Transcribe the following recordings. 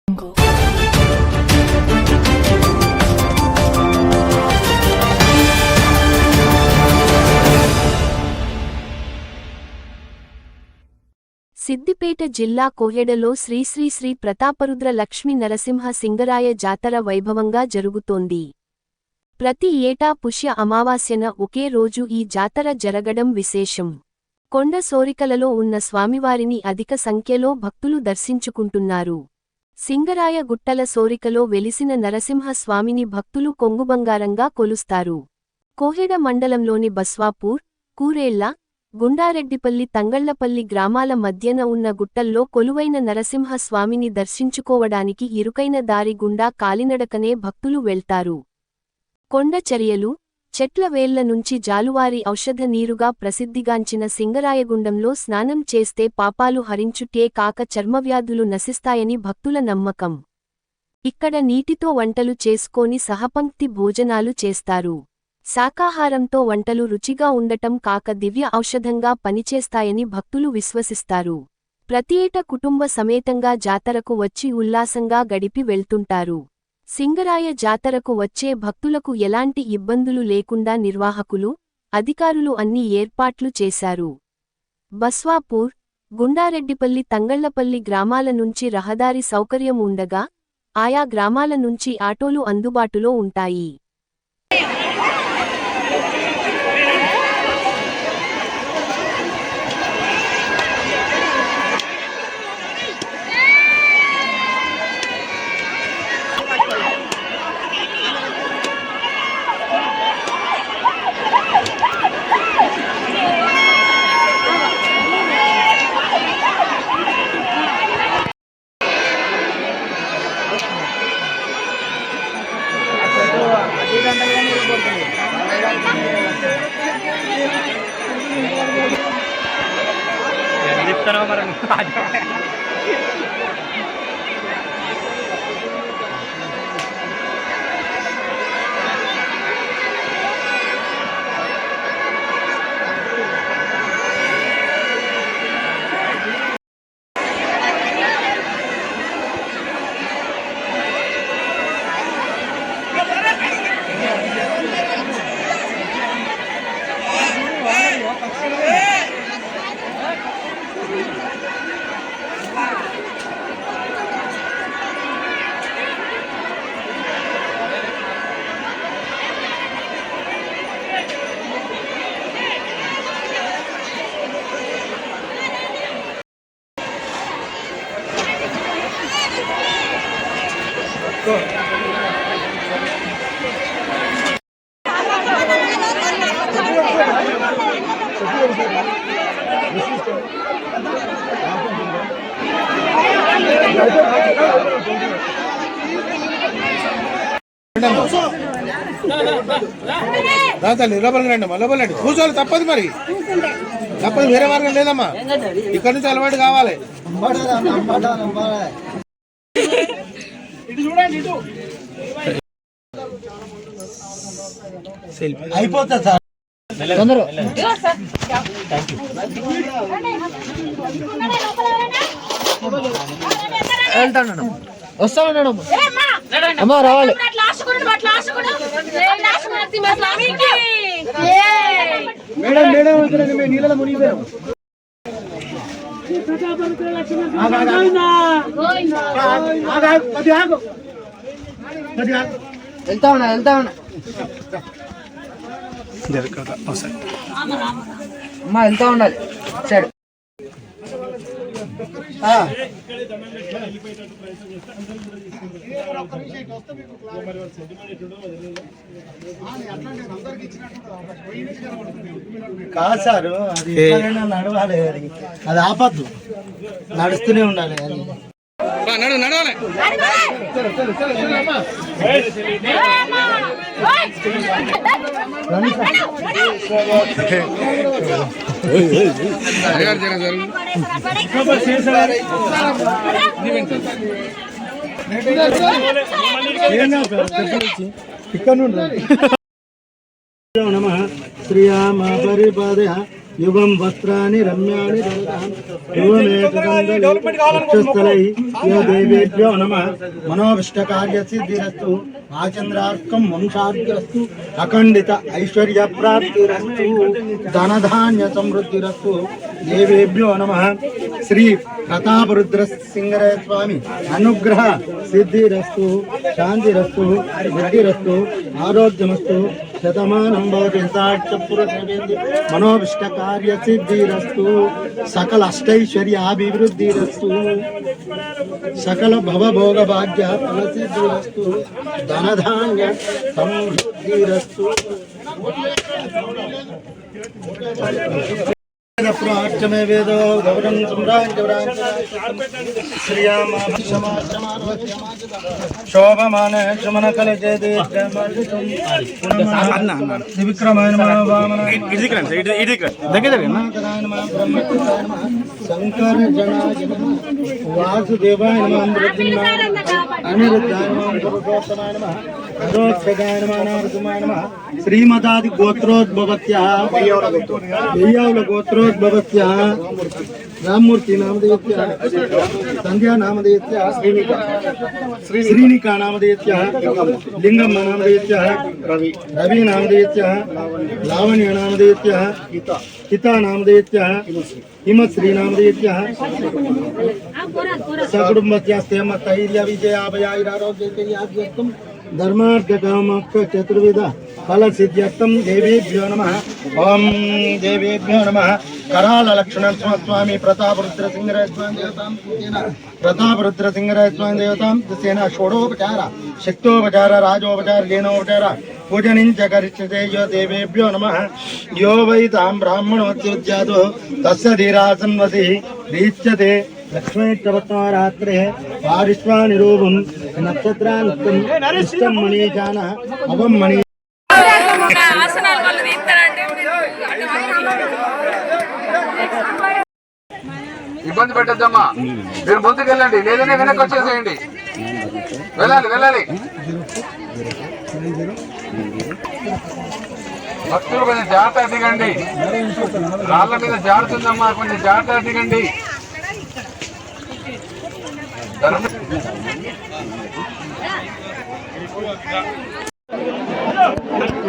సిద్దిపేట జిల్లా కోహెడలో శ్రీ శ్రీ శ్రీ ప్రతాపరుద్ర లక్ష్మీ నరసింహ సింగరాయ జాతర వైభవంగా జరుగుతోంది. ప్రతి ఏటా పుష్య అమావాస్యన ఒకే రోజు ఈ జాతర జరగడం విశేషం. కొండ సోరికలలో ఉన్న స్వామివారిని అధిక సంఖ్యలో భక్తులు దర్శించుకుంటున్నారు. సింగరాయ గుట్టల సోరికలో వెలిసిన నరసింహ స్వామిని భక్తులు కొంగుబంగారంగా కొలుస్తారు. కోహెడ మండలంలోని బస్వాపూర్, కూరేళ్ల, గుండారెడ్డిపల్లి, తంగళ్లపల్లి గ్రామాల మధ్యన ఉన్న గుట్టల్లో కొలువైన నరసింహ స్వామిని దర్శించుకోవడానికి ఇరుకైన దారి గుండా కాలినడకనే భక్తులు వెళ్తారు. కొండ చర్యలు, చెట్ల వేళ్ల నుంచి జాలువారి ఔషధ నీరుగా ప్రసిద్ధిగాంచిన సింగరాయగుండంలో స్నానం చేస్తే పాపాలు హరించుటే కాక చర్మవ్యాధులు నశిస్తాయని భక్తుల నమ్మకం. ఇక్కడ నీటితో వంటలు చేసుకొని సహపంక్తి భోజనాలు చేస్తారు. శాకాహారంతో వంటలు రుచిగా ఉండటం కాక దివ్య ఔషధంగా పనిచేస్తాయని భక్తులు విశ్వసిస్తారు. ప్రతి ఏటా కుటుంబ సమేతంగా జాతరకు వచ్చి ఉల్లాసంగా గడిపి వెళ్తుంటారు. సింగరాయ జాతరకు వచ్చే భక్తులకు ఎలాంటి ఇబ్బందులు లేకుండా నిర్వాహకులు, అధికారులు అన్ని ఏర్పాట్లు చేశారు. బస్వాపూర్, గుండారెడ్డిపల్లి, తంగళ్లపల్లి గ్రామాల నుంచి రహదారి సౌకర్యం ఉండగా ఆయా గ్రామాల నుంచి ఆటోలు అందుబాటులో ఉంటాయి. లోపలండి కూర్చోవాలి, తప్పదు, మరి తప్పదు, వేరే మార్గం లేదమ్మా. ఇక్కడ నుంచి అలవాటు కావాలి. అయిపోతుంది సార్. వెళ్తాను, వస్తామన్నాడు అమ్మా, రావాలి. మేడం మేడం నీళ్ళలో మునిగిపోయాం. వెళ్తా ఉన్నా అమ్మా, వెళ్తా ఉండాలి సరే. కాదు సార్, అది నడవాలి, అది ఆపద్దు, నడుస్తూనే ఉండాలి. నడవాలి. ఇక్కడ నుండి శ్రీయామ పరిపాదయ యుగం వస్త్రాన్ని రమ్యాని యువమేకస్థలై యో దేవేభ్యో నమః మనోవిష్టకార్య సిద్ధిరస్తు ఆచంద్రార్కం వంశాద్రస్తు అఖండిత ఐశ్వర్య ప్రాప్తిరస్తు ధనధాన్య సమృద్ధిరస్తు దేవేభ్యో నమః శ్రీ ప్రతాపరుద్ర సింగరాయ స్వామి అనుగ్రహ సిద్ధిరస్తు శాంతిరస్తు వృద్ధిరస్తు ఆరోగ్యమస్తు శతమానం భవతి మనోవిష్ట కార్య సిద్ధిరస్తు సకల అష్టైశ్వర్యాభివృద్ధిరస్తు సకల భవభోగ భాగ్య ఫలసిద్ధిరస్తు ధనధాన్య సమృద్ధిరస్తు ప్రార్థమే వేదో గౌరం శోభమాన శమన కల విక్రమాయ శంకర జనాయ వాసుదేవాయ అనిరుద్ధాయ శ్రీమదాది గోత్రోద్భవత్యః వెయ్యావుల గోత్రోద్భవత్యః రామ్మూర్తి నామధేయత్యః సంధ్యా నామధేయత్యః శ్రీనికా నామధేయత్యః లింగమ్మ నామధేయత్యః రవి నామధేయత్యః లావణ్య నామధేయత్యః హితా నామధేయత్యః హిమశ్రీ నామధేయత్యః సకుటుంబస్య స్థైర్య విజయాభయారోగ్యం ధర్మార్థకామోక్ష చతుర్విధ ఫల సిద్ధ్యర్థం దేవేభ్యో నమః. ఓం దేవేభ్యో నమః. కరాల లక్ష్మణ స్వామి ప్రతాపరుద్ర సింగరాయ స్వామి దేవతాం ప్రతాపరుద్ర సింగరాయ స్వామి దేవతాం సేన షోడోపచార శక్తోపచార రాజోపచార లీనోపచార పూజనించ కరిష్యతే యో దేవేభ్యో నమః. యో వై తాం బ్రాహ్మణోత్యుజ్యాదో తస్య ధీరాసన్వసి రీచ్యతే లక్ష్మీప్రవత్వారాత్రే పారిష్వానిరూపం నక్షత్రాంతం ఇష్టం మనీజాన అవం మణి ఇబ్బంది పెట్టద్దమ్మా. మీరు ముందుకు వెళ్ళండి, లేదనే వెనక్కి వచ్చేసేయండి. వెళ్ళాలి వెళ్ళాలి. భక్తులు కొంచెం జాగ్రత్త దిగండి. రాళ్ళ మీద జారుతుందమ్మా, కొంచెం జాగ్రత్త దిగండి.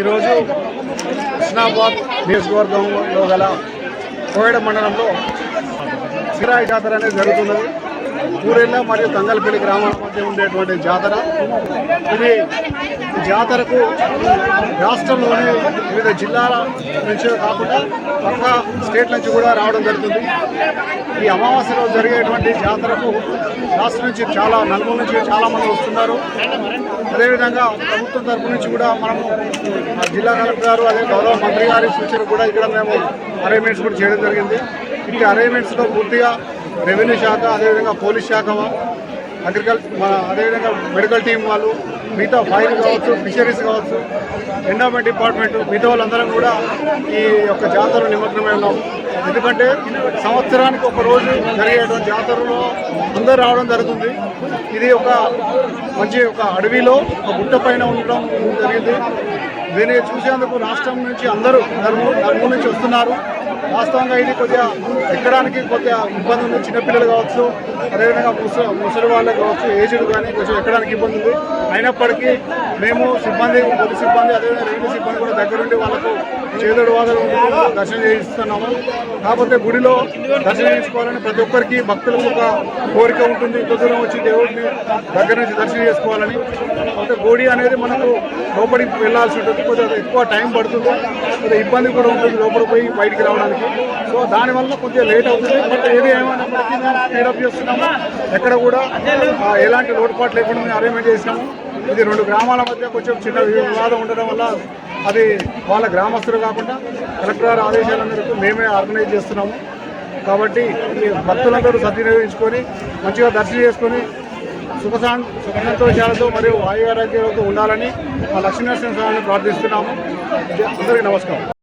ఈరోజు హుస్నాబాద్ నియోజకవర్గంలో గల కోయడ మండలంలో సిరాయి జాతర అనేది జరుగుతున్నది. ఊరెళ్ళ మరియు తంగలపల్లి గ్రామాల మధ్య ఉండేటువంటి జాతర ఇది. ఈ జాతరకు రాష్ట్రంలోని వివిధ జిల్లాల నుంచి కాకుండా పక్క స్టేట్ నుంచి కూడా రావడం జరుగుతుంది. ఈ అమావాస్యలో జరిగేటువంటి జాతరకు రాష్ట్రం నుంచి నలుగురు నుంచి చాలామంది వస్తున్నారు. అదేవిధంగా ప్రభుత్వం తరఫు నుంచి కూడా మనము జిల్లా కలెక్టర్ గారు అదే గౌరవ మంత్రి గారి సూచన కూడా ఇక్కడ మేము అరేంజ్మెంట్స్ కూడా చేయడం జరిగింది. ఇట్టి అరేంజ్మెంట్స్లో పూర్తిగా రెవెన్యూ శాఖ, అదేవిధంగా పోలీస్ శాఖ, అదేవిధంగా మెడికల్ టీం వాళ్ళు, మిగతా ఫైర్ కావచ్చు, ఫిషరీస్ కావచ్చు, ఎండోమెంట్ డిపార్ట్మెంట్, మిగతా వాళ్ళందరం కూడా ఈ యొక్క జాతరలో నిమగ్నమై ఉన్నాము. ఎందుకంటే సంవత్సరానికి ఒక రోజు జరిగేటువంటి జాతరలో అందరూ రావడం జరుగుతుంది. ఇది ఒక మంచి అడవిలో ఒక గుట్ట పైన ఉండడం జరిగింది. దీన్ని చూసేందుకు రాష్ట్రం నుంచి అందరూ నలుగురు నుంచి వస్తున్నారు. వాస్తవంగా ఇది కొద్దిగా ఎక్కడానికి కొద్దిగా ఇబ్బంది ఉంది. చిన్నపిల్లలు కావచ్చు, అదేవిధంగా ముసలి వాళ్ళకి కావచ్చు, ఏజ్డ్ కానీ కొంచెం ఎక్కడానికి ఇబ్బంది ఉంది. అయినప్పటికీ మేము సిబ్బంది, పోలీస్ సిబ్బంది, అదేవిధంగా రెవెన్యూ సిబ్బంది కూడా దగ్గరుండి వాళ్ళకు చేదోడు వాదలు దర్శనం చేయిస్తున్నాము. కాకపోతే గుడిలో దర్శనం చేసుకోవాలని ప్రతి ఒక్కరికి భక్తులకు ఒక కోరిక ఉంటుంది. ఇంత దూరం వచ్చి దేవుడిని దగ్గర నుంచి దర్శనం చేసుకోవాలని. కాకపోతే గుడి అనేది మనకు లోపలికి వెళ్ళాల్సి ఉంటుంది. కొద్దిగా ఎక్కువ టైం పడుతుంది, కొద్దిగా ఇబ్బంది కూడా ఉంటుంది లోపల పోయి బయటికి రావడానికి. సో దానివల్ల కొద్దిగా లేట్ అవుతుంది. బట్ ఏది ఏమైనప్పటికీ మేము స్పీడప్ చేస్తున్నాము. ఎక్కడ కూడా ఎలాంటి లోటుపాటు లేకుండా మేము అరేంజ్మెంట్ చేసినాము. ఇది 2 గ్రామాల మధ్య కొంచెం చిన్న వివాదం ఉండడం వల్ల అది వాళ్ళ గ్రామస్తులు కాకుండా కలెక్టర్ గారి ఆదేశాల మేరకు మేమే ఆర్గనైజ్ చేస్తున్నాము. కాబట్టి ఈ భక్తులందరూ సద్వినియోగించుకొని మంచిగా దర్శనం చేసుకొని సుఖ సంతోషాలతో మరియు ఆయురారోగ్యాలతో ఉండాలని మా లక్ష్మీనరసింహ స్వామిని ప్రార్థిస్తున్నాము. అందరికీ నమస్కారం.